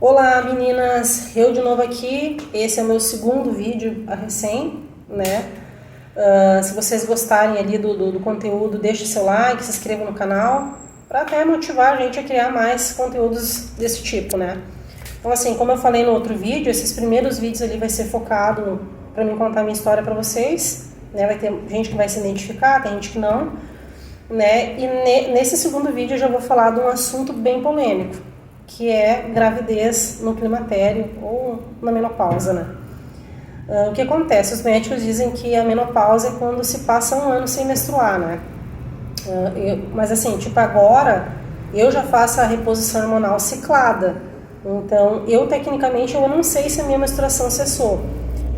Olá meninas, eu de novo aqui, esse é o meu segundo vídeo a recém, né? Se vocês gostarem ali do conteúdo, deixe seu like, se inscreva no canal, para até motivar a gente a criar mais conteúdos desse tipo, né? Então assim, como eu falei no outro vídeo, esses primeiros vídeos ali vai ser focado para mim contar minha história para vocês, né? Vai ter gente que vai se identificar, tem gente que não, né? E nesse segundo vídeo eu já vou falar de um assunto bem polêmico, que é gravidez no climatério ou na menopausa, né? O que acontece? Os médicos dizem que a menopausa é quando se passa um ano sem menstruar, né? Mas assim, tipo agora, eu já faço a reposição hormonal ciclada. Então, tecnicamente, eu não sei se a minha menstruação cessou.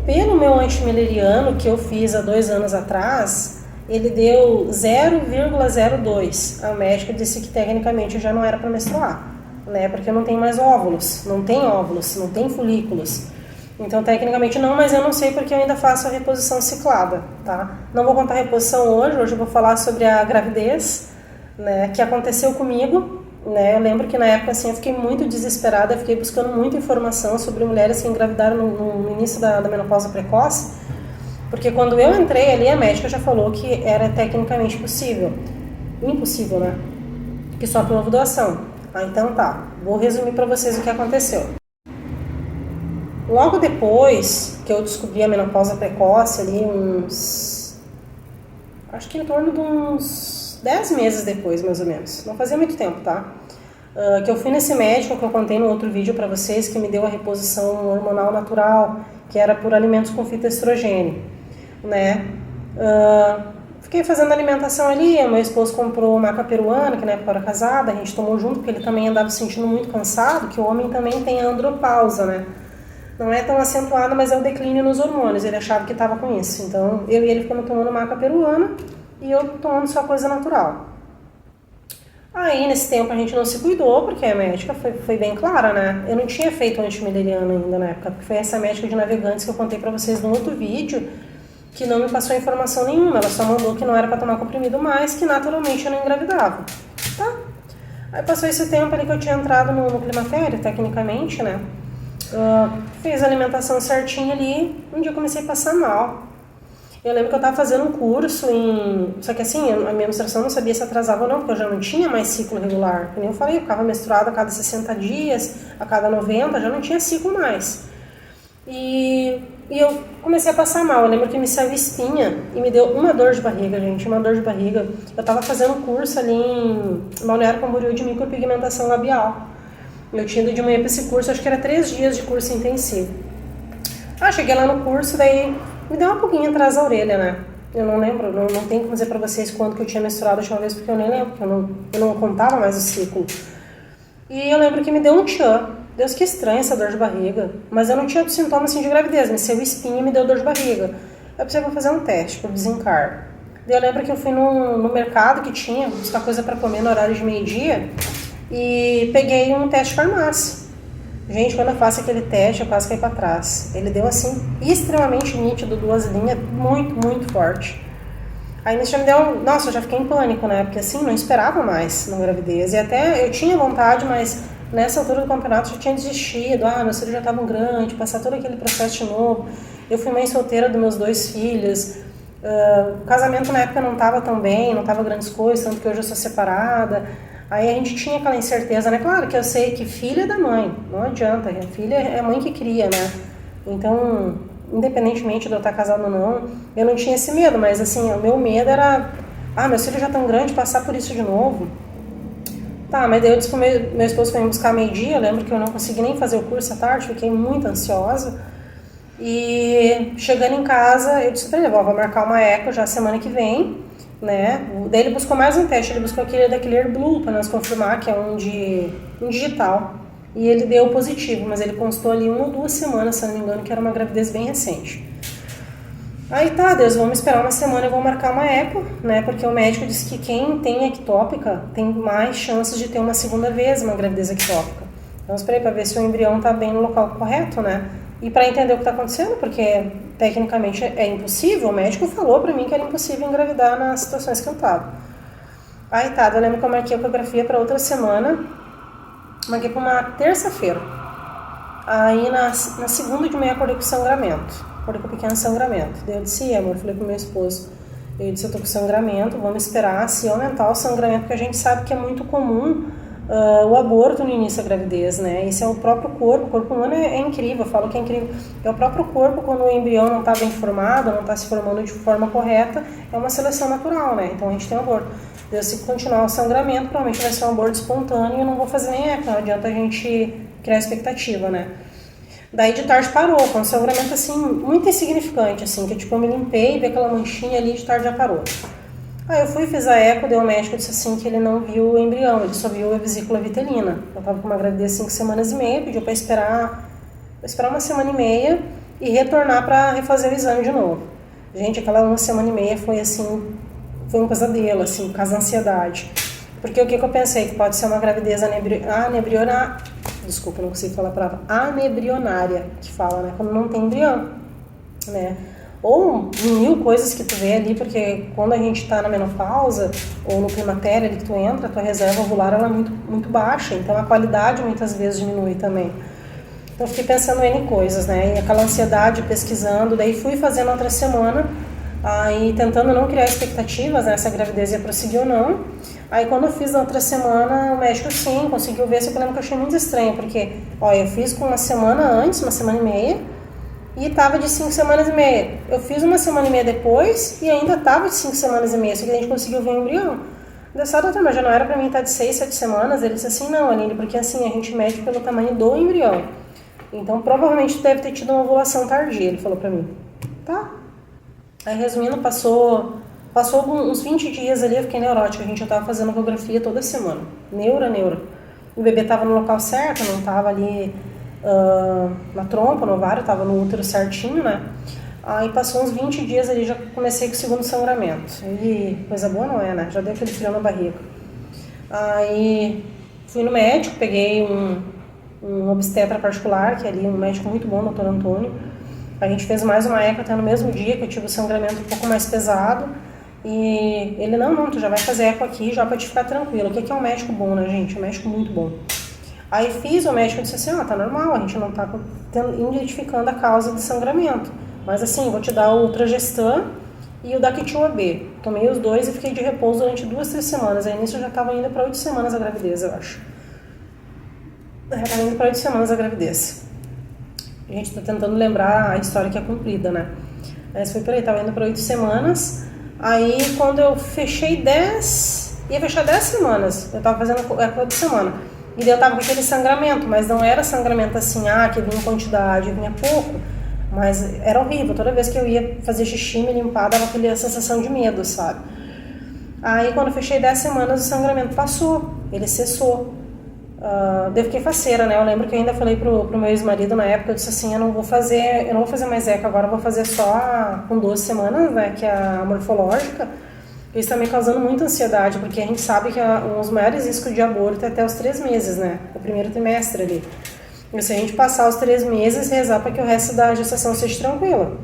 Pelo meu antimileriano que eu fiz há 2 anos atrás, ele deu 0,02. A médica disse que tecnicamente eu já não era para menstruar, né? Porque eu não tenho mais óvulos, não tem folículos. Então, tecnicamente não, mas eu não sei porque eu ainda faço a reposição ciclada, tá? Não vou contar a reposição hoje eu vou falar sobre a gravidez, né, que aconteceu comigo, né? Eu lembro que na época, assim, eu fiquei muito desesperada, eu fiquei buscando muita informação sobre mulheres que engravidaram no início da menopausa precoce, porque quando eu entrei ali, a médica já falou que era tecnicamente possível. Impossível, né? Que só por ovulação. Então tá, vou resumir para vocês o que aconteceu. Logo depois que eu descobri a menopausa precoce, ali acho que em torno de uns 10 meses depois, mais ou menos. Não fazia muito tempo, tá? Que eu fui nesse médico que eu contei no outro vídeo para vocês, que me deu a reposição hormonal natural, que era por alimentos com fitoestrogênio, né? Fiquei fazendo alimentação ali, meu esposo comprou maca peruana, que na época eu era casada, a gente tomou junto, porque ele também andava se sentindo muito cansado, que o homem também tem a andropausa, né? Não é tão acentuado, mas é o declínio nos hormônios. Ele achava que estava com isso. Então, eu e ele ficamos tomando maca peruana e eu tomando só coisa natural. Aí, nesse tempo, a gente não se cuidou, porque a médica foi bem clara, né? Eu não tinha feito antimileriano ainda na época, porque foi essa médica de Navegantes que eu contei pra vocês no outro vídeo, que não me passou informação nenhuma. Ela só mandou que não era pra tomar comprimido mais, que naturalmente eu não engravidava. Tá? Aí passou esse tempo ali que eu tinha entrado no climatério, tecnicamente, né? Fiz a alimentação certinha ali, um dia eu comecei a passar mal. Eu lembro que eu estava fazendo um curso só que assim, a minha menstruação não sabia se atrasava ou não, porque eu já não tinha mais ciclo regular. Como eu falei, eu ficava menstruada a cada 60 dias, a cada 90, já não tinha ciclo mais. E eu comecei a passar mal. Eu lembro que me saiu espinha e me deu uma dor de barriga, gente, uma dor de barriga. Eu estava fazendo um curso ali em Balneário Camboriú de micropigmentação labial. Eu tinha ido de manhã para esse curso, acho que era 3 dias de curso intensivo. Cheguei lá no curso, daí me deu uma pulguinha atrás da orelha, né? Eu não lembro, não tenho como dizer pra vocês quando que eu tinha menstruado a última vez, porque eu nem lembro, porque eu não contava mais o ciclo. E eu lembro que me deu um tchan. Deus, que estranho essa dor de barriga. Mas eu não tinha sintomas assim de gravidez, me saiu espinha e me deu dor de barriga. Eu pensei, vou fazer um teste pro desencargo. Daí eu lembro que eu fui no mercado que tinha, buscar coisa pra comer no horário de meio-dia, e peguei um teste de farmácia. Gente, quando eu faço aquele teste, eu quase caí pra trás. Ele deu assim, extremamente nítido, 2 linhas, muito, muito forte. Aí nisso já me deu, nossa, eu já fiquei em pânico, né? Porque assim, não esperava mais na gravidez. E até eu tinha vontade, mas nessa altura do campeonato eu já tinha desistido. Meus filhos já estavam grandes, passar todo aquele processo de novo. Eu fui mãe solteira dos meus 2 filhos. O casamento na época não estava tão bem, não estava grandes coisas, tanto que hoje eu sou separada. Aí a gente tinha aquela incerteza, né? Claro que eu sei que filha é da mãe, não adianta, a filha é a mãe que cria, né? Então, independentemente de eu estar casada ou não, eu não tinha esse medo, mas assim, o meu medo era, meus filhos já estão grandes, passar por isso de novo. Tá, mas daí eu disse pro meu esposo foi me buscar meio-dia, eu lembro que eu não consegui nem fazer o curso à tarde, fiquei muito ansiosa. E chegando em casa, eu disse pra ele, vou marcar uma eco já semana que vem, né? Daí ele buscou mais um teste, ele buscou aquele da Clear Blue para nós confirmar que é um digital. E ele deu positivo, mas ele constou ali 1 ou 2 semanas, se não me engano, que era uma gravidez bem recente. Aí tá, Deus, vamos esperar uma semana e vou marcar uma eco, né? Porque o médico disse que quem tem ectópica tem mais chances de ter uma segunda vez uma gravidez ectópica. Então eu esperei para ver se o embrião tá bem no local correto, né? E para entender o que está acontecendo, porque tecnicamente é impossível, o médico falou para mim que era impossível engravidar nas situações que eu estava. Aí tá, eu lembro que eu marquei a ecografia para outra semana, marquei para uma terça-feira. Aí na segunda de manhã acordei com sangramento, acordei com pequeno sangramento. Daí eu disse, amor, falei pro meu esposo, eu disse, eu tô com sangramento, vamos esperar se aumentar o sangramento, porque a gente sabe que é muito comum o aborto no início da gravidez, né? Esse é o próprio corpo, o corpo humano é incrível, eu falo que é incrível. É o próprio corpo, quando o embrião não está bem formado, não está se formando de forma correta, é uma seleção natural, né? Então a gente tem um aborto. Se continuar o sangramento, provavelmente vai ser um aborto espontâneo e eu não vou fazer nem eco, não adianta a gente criar expectativa, né? Daí de tarde parou, foi um sangramento assim, muito insignificante, assim, que tipo eu me limpei, vi aquela manchinha ali, de tarde já parou. Aí eu fui, fiz a eco, deu o médico, disse assim que ele não viu o embrião, ele só viu a vesícula vitelina. Eu estava com uma gravidez de 5 semanas e meia, pediu para esperar 1 semana e meia e retornar para refazer o exame de novo. Gente, aquela 1 semana e meia foi assim, foi um pesadelo, assim, por causa da ansiedade. Porque o que eu pensei? Que pode ser uma gravidez desculpa, não consigo falar a palavra, anebrionária, que fala, né, quando não tem embrião, né. Ou mil coisas que tu vê ali, porque quando a gente está na menopausa ou no climatério ali que tu entra, a tua reserva ovular ela é muito, muito baixa, então a qualidade muitas vezes diminui também. Então eu fiquei pensando em coisas, né, e aquela ansiedade pesquisando, daí fui fazendo outra semana, aí tentando não criar expectativas, né, se a gravidez ia prosseguir ou não. Aí quando eu fiz na outra semana, o médico sim, conseguiu ver, só que eu lembro que eu achei muito estranho, porque, ó, eu fiz com 1 semana antes, 1 semana e meia, e tava de 5 semanas e meia. Eu fiz 1 semana e meia depois e ainda tava de 5 semanas e meia, só que a gente conseguiu ver o embrião. Eu disse, doutor, mas já não era pra mim estar de 6, 7 semanas? Ele disse assim, não, Aline, porque assim, a gente mede pelo tamanho do embrião. Então, provavelmente tu deve ter tido uma ovulação tardia, ele falou pra mim. Tá. Aí, resumindo, passou uns 20 dias ali, eu fiquei neurótica. A gente já tava fazendo ecografia toda semana. Neura. O bebê tava no local certo, não tava ali na trompa, no ovário, tava no útero certinho, né? Aí passou uns 20 dias ali, já comecei com o segundo sangramento. E coisa boa não é, né? Já deu aquele frio na barriga. Aí fui no médico, peguei um obstetra particular, que é ali um médico muito bom, doutor Antônio. A gente fez mais uma eco até no mesmo dia, que eu tive o sangramento um pouco mais pesado. E ele, não, tu já vai fazer eco aqui, já pra te ficar tranquilo. O que é um médico bom, né, gente? Um médico muito bom. Aí fiz, o médico disse assim, tá normal, a gente não tá identificando a causa do sangramento. Mas assim, vou te dar o Ultragestan e o Dactil-AB. Tomei os dois e fiquei de repouso durante 2, 3 semanas. Aí nisso eu já tava indo para 8 semanas a gravidez, eu acho. Já tava indo para 8 semanas a gravidez. A gente tá tentando lembrar a história que é cumprida, né? Mas foi por aí, tava indo para 8 semanas. Aí quando eu fechei 10, ia fechar 10 semanas, eu tava fazendo eco toda semana. E daí eu tava com aquele sangramento, mas não era sangramento assim, que vinha em quantidade, vinha pouco. Mas era horrível, toda vez que eu ia fazer xixi, me limpar, dava aquela sensação de medo, sabe? Aí quando eu fechei 10 semanas, o sangramento passou, ele cessou. Daí eu fiquei faceira, né? Eu lembro que eu ainda falei pro meu ex-marido na época, eu disse assim, eu não vou fazer mais eco agora, eu vou fazer só com 12 semanas, né? Que é a morfológica. Isso tá me causando muita ansiedade, porque a gente sabe que um dos maiores riscos de aborto é até os 3 meses, né? O primeiro trimestre ali. E se a gente passar os 3 meses, rezar para que o resto da gestação seja tranquila.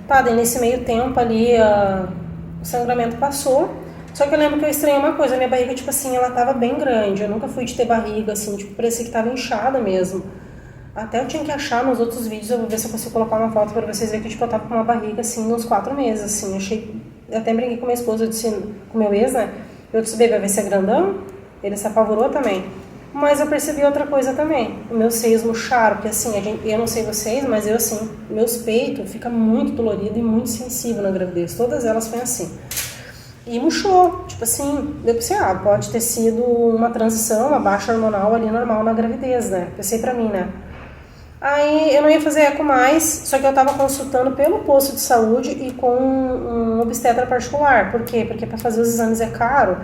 Tá, daí nesse meio tempo ali, o sangramento passou. Só que eu lembro que eu estranhei uma coisa, a minha barriga, tipo assim, ela tava bem grande. Eu nunca fui de ter barriga, assim, tipo, parecia que tava inchada mesmo. Até eu tinha que achar nos outros vídeos, eu vou ver se eu consigo colocar uma foto pra vocês verem que tipo, eu tava com uma barriga, assim, uns 4 meses, assim. Eu até brinquei com minha esposa, eu disse, com meu ex, né? Eu disse, bebê, vai ser grandão? Ele se apavorou também. Mas eu percebi outra coisa também. Meus seios murcharam, porque assim, eu não sei vocês, mas eu assim, meus peitos ficam muito dolorido e muito sensível na gravidez. Todas elas foi assim. E murchou, tipo assim, eu pensei, pode ter sido uma transição, uma baixa hormonal ali normal na gravidez, né? Pensei pra mim, né? Aí eu não ia fazer eco mais, só que eu tava consultando pelo posto de saúde e com um obstetra particular. Por quê? Porque para fazer os exames é caro,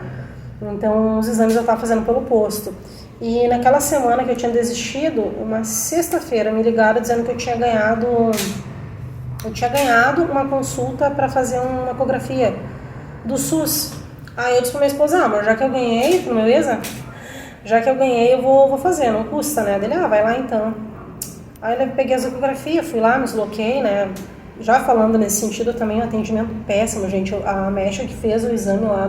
então os exames eu tava fazendo pelo posto. E naquela semana que eu tinha desistido, uma sexta-feira me ligaram dizendo que eu tinha ganhado uma consulta para fazer uma ecografia do SUS. Aí eu disse pra minha esposa, amor, já que eu ganhei, pro meu ex, já que eu ganhei, eu vou fazer, não custa, né? Dele, vai lá então. Aí eu peguei as ecografias, fui lá, me desloquei, né? Já falando nesse sentido também, um atendimento péssimo, gente. A médica que fez o exame lá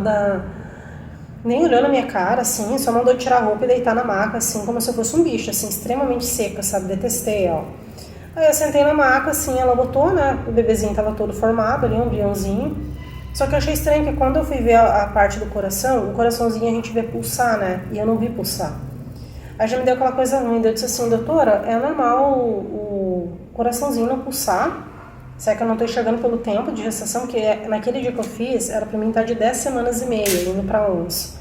nem olhou na minha cara, assim, só mandou tirar a roupa e deitar na maca, assim, como se eu fosse um bicho, assim, extremamente seca, sabe? Detestei ela. Aí eu sentei na maca, assim, ela botou, né? O bebezinho tava todo formado ali, um embriãozinho. Só que eu achei estranho que quando eu fui ver a parte do coração, o coraçãozinho a gente vê pulsar, né? E eu não vi pulsar. Aí já me deu aquela coisa ruim, eu disse assim, doutora, é normal o coraçãozinho não pulsar, será que eu não estou enxergando pelo tempo de gestação, porque naquele dia que eu fiz, era para mim estar de 10 semanas e meia, indo para 11.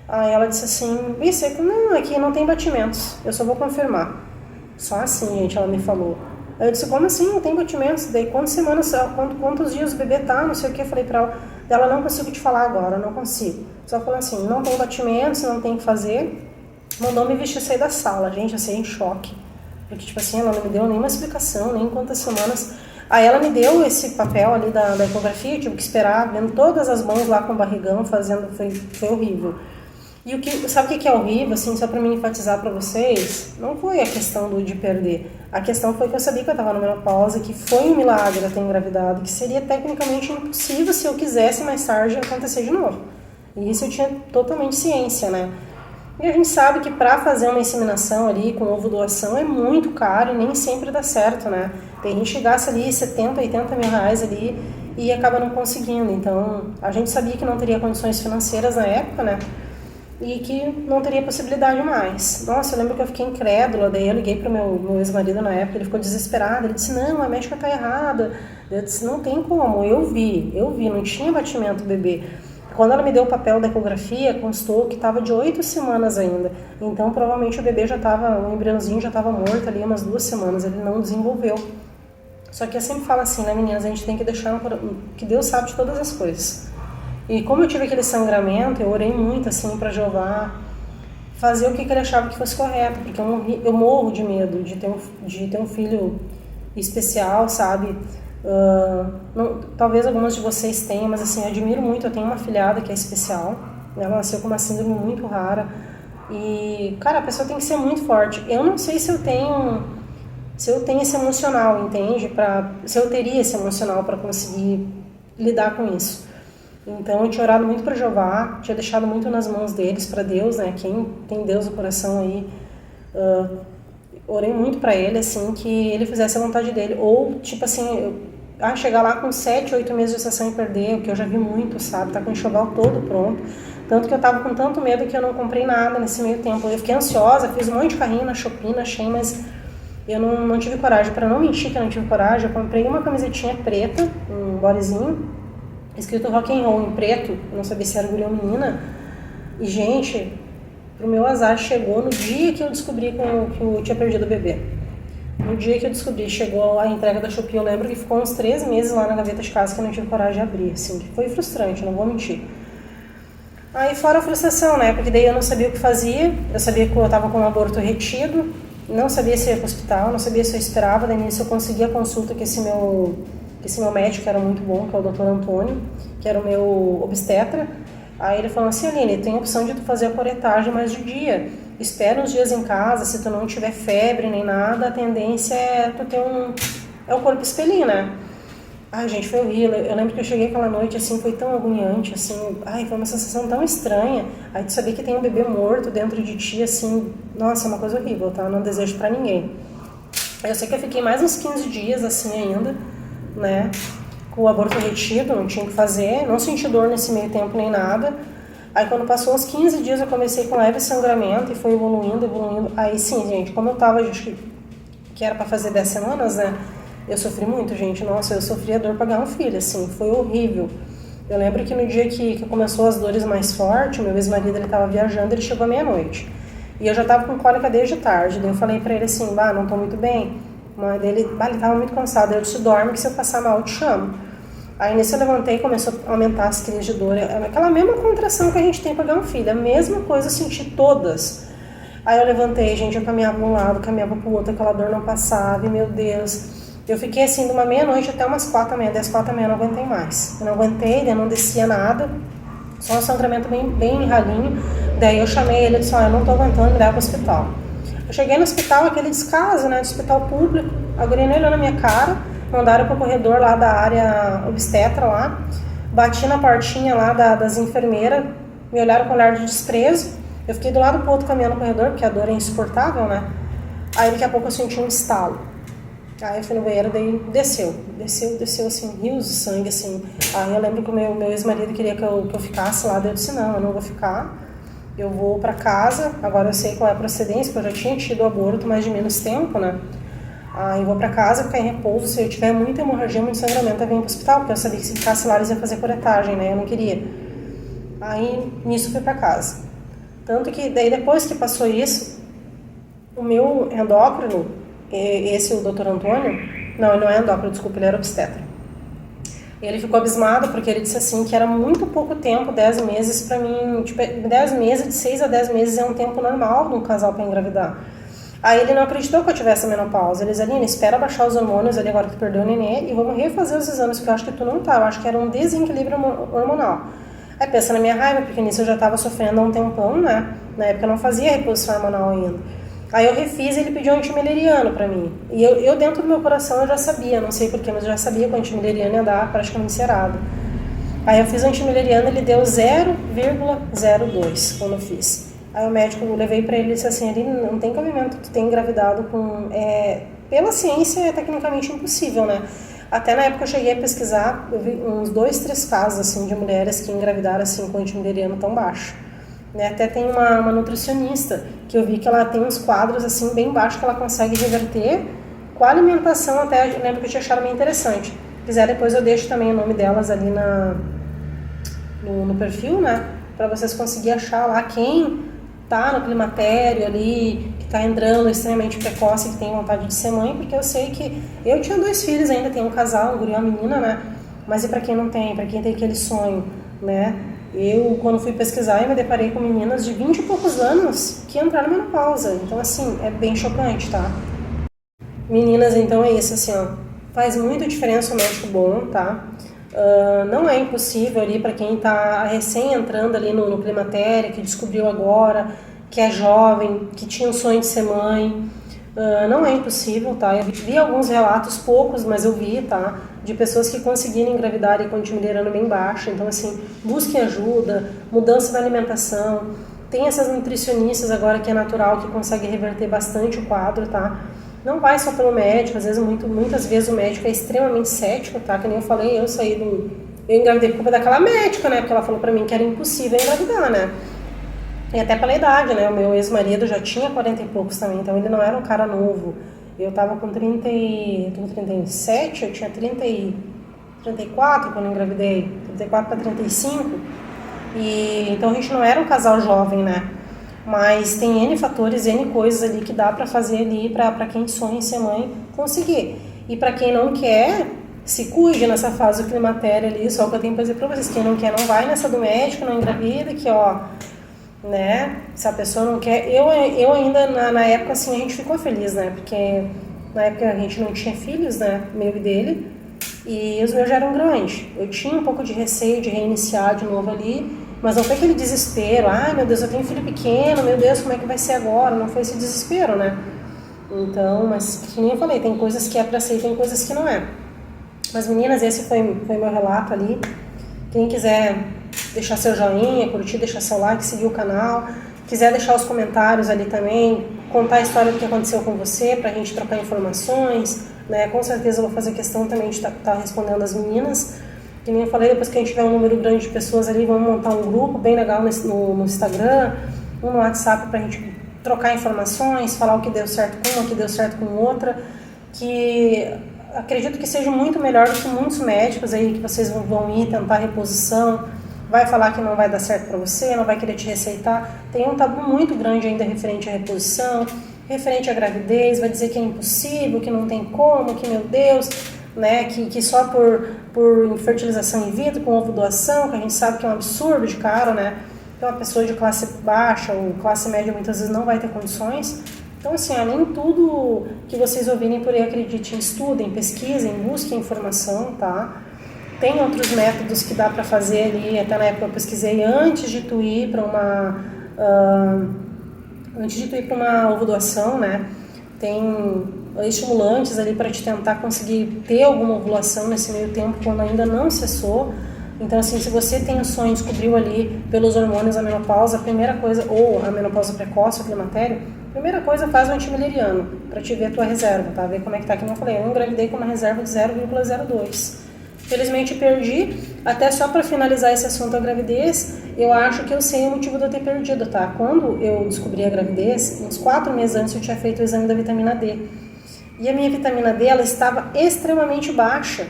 Aí ela disse assim, isso não, aqui não tem batimentos, eu só vou confirmar. Só assim, gente, ela me falou. Aí eu disse, como assim, não tem batimentos? Daí quantos dias o bebê tá, não sei o que, eu falei pra ela, não consigo te falar agora, não consigo. Só falou assim, não tem batimentos, não tem o que fazer. Mandou me vestir e sair da sala, gente, eu saí em choque. Porque, tipo assim, ela não me deu nenhuma explicação, nem quantas semanas. Aí ela me deu esse papel ali da ecografia, eu tive que esperar, vendo todas as mãos lá com o barrigão, fazendo, foi horrível. E sabe o que é horrível, assim, só pra me enfatizar pra vocês? Não foi a questão de perder. A questão foi que eu sabia que eu tava na menopausa, que foi um milagre eu ter engravidado, que seria tecnicamente impossível se eu quisesse mais tarde acontecer de novo. E isso eu tinha totalmente ciência, né? E a gente sabe que para fazer uma inseminação ali com ovo doação é muito caro e nem sempre dá certo, né? Tem gente que gasta ali 70, 80 mil reais ali e acaba não conseguindo. Então, a gente sabia que não teria condições financeiras na época, né? E que não teria possibilidade mais. Nossa, eu lembro que eu fiquei incrédula, daí eu liguei pro meu ex-marido na época, ele ficou desesperado, ele disse, não, a médica tá errada. Eu disse, não tem como, eu vi, não tinha batimento do bebê. Quando ela me deu o papel da ecografia, constou que estava de 8 semanas ainda. Então, provavelmente o bebê já estava, o embriãozinho já estava morto ali umas 2 semanas, ele não desenvolveu. Só que eu sempre falo assim, né, meninas, a gente tem que deixar que Deus sabe de todas as coisas. E como eu tive aquele sangramento, eu orei muito assim para Jeová fazer o que ele achava que fosse correto, porque eu morro de medo de ter um filho especial, sabe? Talvez algumas de vocês tenham, mas assim, eu admiro muito. Eu tenho uma afilhada que é especial, ela nasceu com uma síndrome muito rara e, cara, a pessoa tem que ser muito forte. Eu não sei se eu tenho esse emocional, entende? Se eu teria esse emocional para conseguir lidar com isso. Então eu tinha orado muito para Jeová, tinha deixado muito nas mãos deles, para Deus, né? Quem tem Deus no coração aí, orei muito para ele, assim, que ele fizesse a vontade dele. Ou, tipo assim, chegar lá com 7, 8 meses de gestação e perder, o que eu já vi muito, sabe? Tá com o enxoval todo pronto. Tanto que eu tava com tanto medo que eu não comprei nada nesse meio tempo. Eu fiquei ansiosa, fiz um monte de carrinho na Shopee, achei, mas eu não tive coragem. Para não mentir que eu não tive coragem, eu comprei uma camisetinha preta, um bodyzinho, escrito rock and roll em preto, eu não sabia se era mulher ou menina. E, gente, pro meu azar, chegou no dia que eu descobri que eu tinha perdido o bebê. No dia que eu descobri, chegou a entrega da Shopee, eu lembro que ficou uns 3 meses lá na gaveta de casa que eu não tive coragem de abrir, assim, foi frustrante, não vou mentir. Aí fora a frustração, né, porque daí eu não sabia o que fazia, eu sabia que eu tava com um aborto retido, não sabia se ia pro hospital, não sabia se eu esperava, daí nisso eu consegui a consulta que esse meu médico, que era muito bom, que é o Dr. Antônio, que era o meu obstetra. Aí ele falou assim, Aline, tem a opção de tu fazer a curetagem mais de dia. Espera uns dias em casa, se tu não tiver febre nem nada, a tendência é tu ter é o corpo espelhinho, né? Ai, gente, foi horrível. Eu lembro que eu cheguei aquela noite, assim, foi tão agoniante, assim, foi uma sensação tão estranha. Aí tu sabia que tem um bebê morto dentro de ti, assim, nossa, é uma coisa horrível, tá? Eu não desejo pra ninguém. Eu sei que eu fiquei mais uns 15 dias, assim, ainda, né? Com o aborto retido, não tinha o que fazer, não senti dor nesse meio tempo nem nada. Aí quando passou uns 15 dias eu comecei com leve sangramento e foi evoluindo. Aí sim, gente, como eu tava, que era pra fazer 10 semanas, né? Eu sofri muito, gente. Nossa, eu sofri a dor pra ganhar um filho, assim, foi horrível. Eu lembro que no dia que começou as dores mais fortes, meu ex-marido, ele tava viajando, ele chegou à meia-noite. E eu já tava com cólica desde tarde. Daí eu falei pra ele assim, não tô muito bem. Mas ele tava muito cansado. Eu disse, dorme que se eu passar mal eu te chamo. Aí nisso eu levantei e começou a aumentar as crises de dor. Aquela mesma contração que a gente tem pra ganhar um filho. A mesma coisa, eu senti todas. Aí eu levantei, gente, eu caminhava de um lado, caminhava pro outro, aquela dor não passava. E meu Deus, eu fiquei assim de uma meia-noite até umas 4h30, 10h, 4h30, eu não aguentei mais. Eu não aguentei, eu não descia nada. Só um sangramento bem ralinho. Daí eu chamei ele e disse, eu não tô aguentando, me leva pro hospital. Eu cheguei no hospital, aquele descaso, né, do hospital público, a guria nem olhou na minha cara, mandaram pro corredor lá da área obstetra lá, bati na portinha lá das enfermeiras, me olharam com um olhar de desprezo. Eu fiquei do lado pro outro caminhando no corredor, porque a dor é insuportável, né? Aí daqui a pouco eu senti um estalo. Aí eu fui no banheiro, daí desceu assim, rios de sangue, assim. Aí eu lembro que o meu ex-marido queria que eu ficasse lá, daí eu disse, não, eu não vou ficar, eu vou pra casa, agora eu sei qual é a procedência, porque eu já tinha tido aborto mais de menos tempo, né? Aí eu vou pra casa, ficar em repouso, se eu tiver muita hemorragia, muito sangramento, eu venho pro hospital, porque eu sabia que se ficasse lá eles iam fazer curetagem, né? Eu não queria. Aí, nisso, fui pra casa. Tanto que, daí depois que passou isso, o meu endócrino, esse, o Dr. Antônio, não, ele não é endócrino, desculpa, ele era obstetra. Ele ficou abismado porque ele disse assim que era muito pouco tempo, 10 meses pra mim, tipo, 10 meses, de 6 a 10 meses é um tempo normal de um casal pra engravidar. Aí ele não acreditou que eu tivesse menopausa. Ele disse, Aline, espera baixar os hormônios ali agora que tu perdeu o nenê e vamos refazer os exames, porque eu acho que tu não tá, eu acho que era um desequilíbrio hormonal. Aí pensa na minha raiva, porque nisso eu já tava sofrendo há um tempão, né? Na época eu não fazia reposição hormonal ainda. Aí eu refiz e ele pediu um antimileriano pra mim. E eu dentro do meu coração eu já sabia, não sei porquê, mas eu já sabia que o antimileriano ia dar praticamente cerado. Aí eu fiz o antimileriano, ele deu 0,02 quando eu fiz. Aí o médico, eu levei pra ele e disse assim, ele não tem cabimento, tu tem engravidado com... pela ciência é tecnicamente impossível, né? Até na época eu cheguei a pesquisar, eu vi uns 2, 3 casos assim, de mulheres que engravidaram assim, com antimileriano tão baixo. Né? Até tem uma nutricionista que eu vi que ela tem uns quadros assim bem baixos que ela consegue reverter com a alimentação, até eu lembro que eu tinha achado meio interessante. Se quiser depois eu deixo também o nome delas ali no perfil, né? Para vocês conseguirem achar lá quem tá no climatério ali, que tá entrando extremamente precoce, que tem vontade de ser mãe, porque eu sei que eu tinha 2 filhos ainda, tem um casal, um guri e uma menina, né? Mas e para quem não tem, para quem tem aquele sonho, né? Eu, quando fui pesquisar, eu me deparei com meninas de 20 e poucos anos que entraram na menopausa. Então, assim, é bem chocante, tá? Meninas, então é isso, assim, ó. Faz muita diferença o médico bom, tá? Não é impossível ali para quem tá recém entrando ali no climatério, que descobriu agora, que é jovem, que tinha o sonho de ser mãe. Não é impossível, tá? Eu vi alguns relatos, poucos, mas eu vi, tá? De pessoas que conseguiram engravidar e com antimileriano bem baixo. Então, assim, busquem ajuda, mudança da alimentação. Tem essas nutricionistas agora que é natural, que conseguem reverter bastante o quadro, tá? Não vai só pelo médico, às vezes, muitas vezes o médico é extremamente cético, tá? Que nem eu falei, eu engravidei por culpa daquela médica, né? Porque ela falou pra mim que era impossível engravidar, né? E até pela idade, né? O meu ex-marido já tinha 40 e poucos também, então ele não era um cara novo. Eu tava com 37, eu tinha 34 quando eu engravidei, 34 para 35. Então a gente não era um casal jovem, né? Mas tem N fatores, N coisas ali que dá pra fazer ali pra quem sonha em ser mãe conseguir. E pra quem não quer, se cuide nessa fase do climatério ali, só o que eu tenho pra dizer pra vocês. Quem não quer, não vai nessa do médico, não engravida, que ó... né? Se a pessoa não quer... Eu ainda, na época, assim, a gente ficou feliz, né? Porque na época a gente não tinha filhos, né? Meu e dele. E os meus já eram grandes. Eu tinha um pouco de receio de reiniciar de novo ali, mas não foi aquele desespero. Ai, meu Deus, eu tenho um filho pequeno, meu Deus, como é que vai ser agora? Não foi esse desespero, né? Então, mas, que nem eu falei, tem coisas que é pra ser e tem coisas que não é. Mas, meninas, esse foi meu relato ali. Quem quiser deixar seu joinha, curtir, deixar seu like, seguir o canal. Quiser deixar os comentários ali também, contar a história do que aconteceu com você, pra gente trocar informações, né? Com certeza eu vou fazer questão também de estar respondendo as meninas. Que nem eu falei, depois que a gente tiver um número grande de pessoas ali, vamos montar um grupo bem legal no Instagram, no WhatsApp pra gente trocar informações, falar o que deu certo com uma, o que deu certo com outra, que acredito que seja muito melhor do que muitos médicos aí que vocês vão ir tentar reposição, vai falar que não vai dar certo para você, não vai querer te receitar. Tem um tabu muito grande ainda referente à reposição, referente à gravidez, vai dizer que é impossível, que não tem como, que meu Deus, né, que só por fertilização in vitro, com ovo doação, que a gente sabe que é um absurdo de caro, né? Então uma pessoa de classe baixa ou classe média muitas vezes não vai ter condições. Então, assim, além de tudo que vocês ouvirem por aí, acreditem, estudem, pesquisem, busquem informação, tá? Tem outros métodos que dá para fazer ali, até na época eu pesquisei antes de tu ir para uma ovulação, né? Tem estimulantes ali para te tentar conseguir ter alguma ovulação nesse meio tempo, quando ainda não cessou. Então, assim, se você tem o sonho, descobriu ali pelos hormônios a menopausa, a primeira coisa, ou a menopausa precoce, o climatério, primeira coisa, faz o antimileriano, para te ver a tua reserva, tá? Ver como é que tá, que não falei. Eu engravidei com uma reserva de 0,02. Felizmente perdi, até só para finalizar esse assunto da gravidez, eu acho que eu sei o motivo de eu ter perdido, tá? Quando eu descobri a gravidez, uns 4 meses antes eu tinha feito o exame da vitamina D. E a minha vitamina D, ela estava extremamente baixa.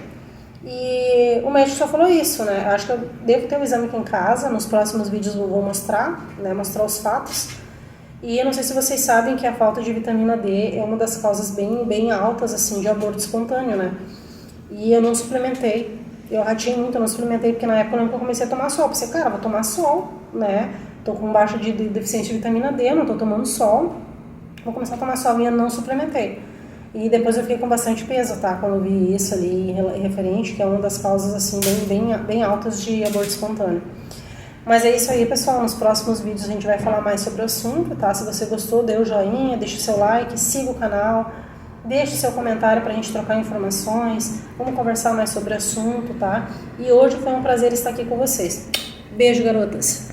E o médico só falou isso, né? Acho que eu devo ter o exame aqui em casa, nos próximos vídeos eu vou mostrar, né? Mostrar os fatos. E eu não sei se vocês sabem que a falta de vitamina D é uma das causas bem altas, assim, de aborto espontâneo, né? E eu não suplementei. Eu ratei muito, eu não suplementei, porque na época eu comecei a tomar sol. Pensei, cara, vou tomar sol, né? Tô com baixa de deficiência de vitamina D, não tô tomando sol. Vou começar a tomar sol e eu não suplementei. E depois eu fiquei com bastante peso, tá? Quando eu vi isso ali referente, que é uma das causas, assim, bem altas de aborto espontâneo. Mas é isso aí, pessoal. Nos próximos vídeos a gente vai falar mais sobre o assunto, tá? Se você gostou, dê o joinha, deixe o seu like, siga o canal. Deixe seu comentário para a gente trocar informações, vamos conversar mais sobre o assunto, tá? E hoje foi um prazer estar aqui com vocês. Beijo, garotas!